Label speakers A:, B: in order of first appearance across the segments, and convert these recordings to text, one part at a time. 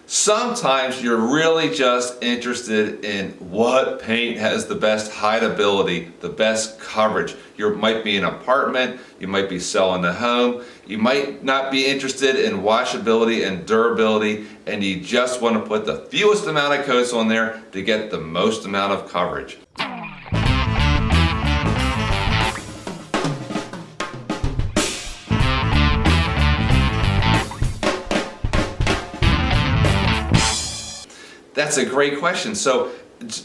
A: Sometimes you're really just interested in what paint has the best hideability, the best coverage. You might be an apartment, you might be selling a home, you might not be interested in washability and durability, and you just want to put the fewest amount of coats on there to get the most amount of coverage. That's a great question. So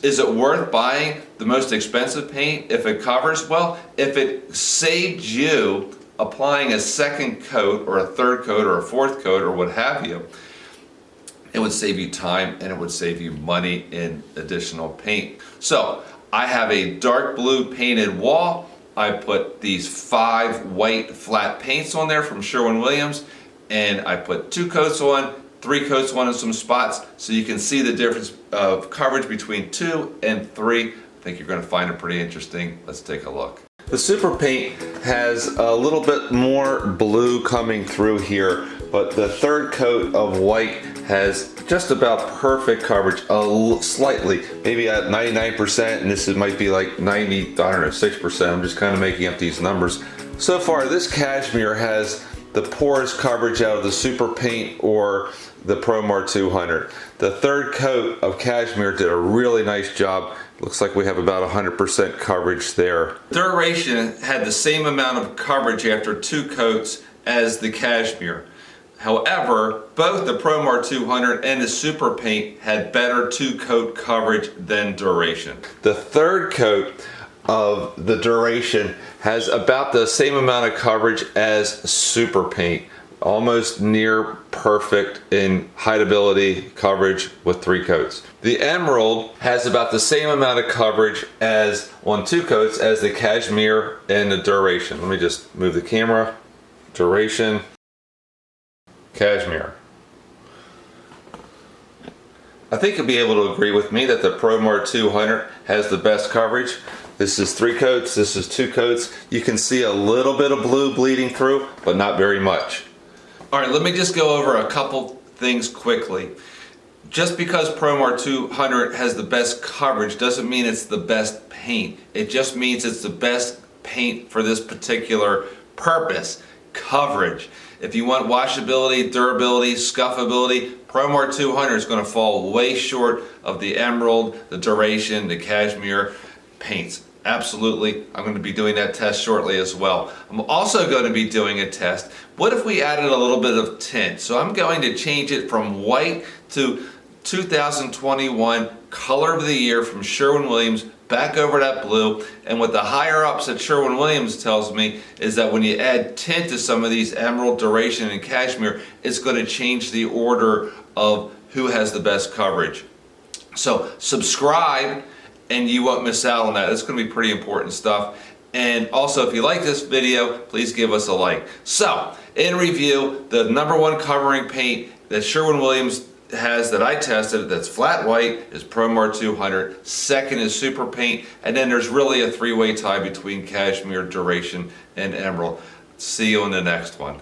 A: is it worth buying the most expensive paint if it covers? Well, if it saved you applying a second coat or a third coat or a fourth coat or what have you, it would save you time and it would save you money in additional paint. So I have a dark blue painted wall. I put these 5 white flat paints on there from Sherwin Williams, and I put 2 coats on, 3 coats on in some spots, so you can see the difference of coverage between 2 and 3. I think you're going to find it pretty interesting. Let's take a look. The super paint has a little bit more blue coming through here, but the third coat of white has just about perfect coverage, slightly, maybe at 99%, and this might be like 90, I don't know, 6%. I'm just kind of making up these numbers. So far, this cashmere has the poorest coverage out of the super paint or the ProMar 200. The third coat of cashmere did a really nice job. Looks like we have about 100% coverage there. Duration had the same amount of coverage after 2 coats as the cashmere. However, both the ProMar 200 and the super paint had better 2-coat coverage than duration. The third coat of the duration has about the same amount of coverage as super paint, almost near perfect in hideability coverage with 3 coats. The emerald has about the same amount of coverage as on 2 coats as the cashmere and the duration. Let me just move the camera. Duration, cashmere. I think you'll be able to agree with me that the ProMar 200 has the best coverage. This is 3 coats, this is 2 coats. You can see a little bit of blue bleeding through, but not very much. All right, let me just go over a couple things quickly. Just because ProMar 200 has the best coverage doesn't mean it's the best paint. It just means it's the best paint for this particular purpose, coverage. If you want washability, durability, scuffability, ProMar 200 is going to fall way short of the emerald, the duration, the cashmere paints. Absolutely, I'm going to be doing that test shortly as well. I'm also going to be doing a test. What if we added a little bit of tint? So I'm going to change it from white to 2021 color of the year from Sherwin Williams back over that blue. And what the higher ups at Sherwin Williams tells me is that when you add tint to some of these emerald, duration, and cashmere, it's going to change the order of who has the best coverage. So subscribe and you won't miss out on that. It's going to be pretty important stuff. And also, if you like this video, please give us a like. So, in review, the #1 covering paint that Sherwin Williams has that I tested that's flat white is ProMar 200. Second is super paint. And then there's really a 3-way tie between cashmere, duration, and emerald. See you in the next one.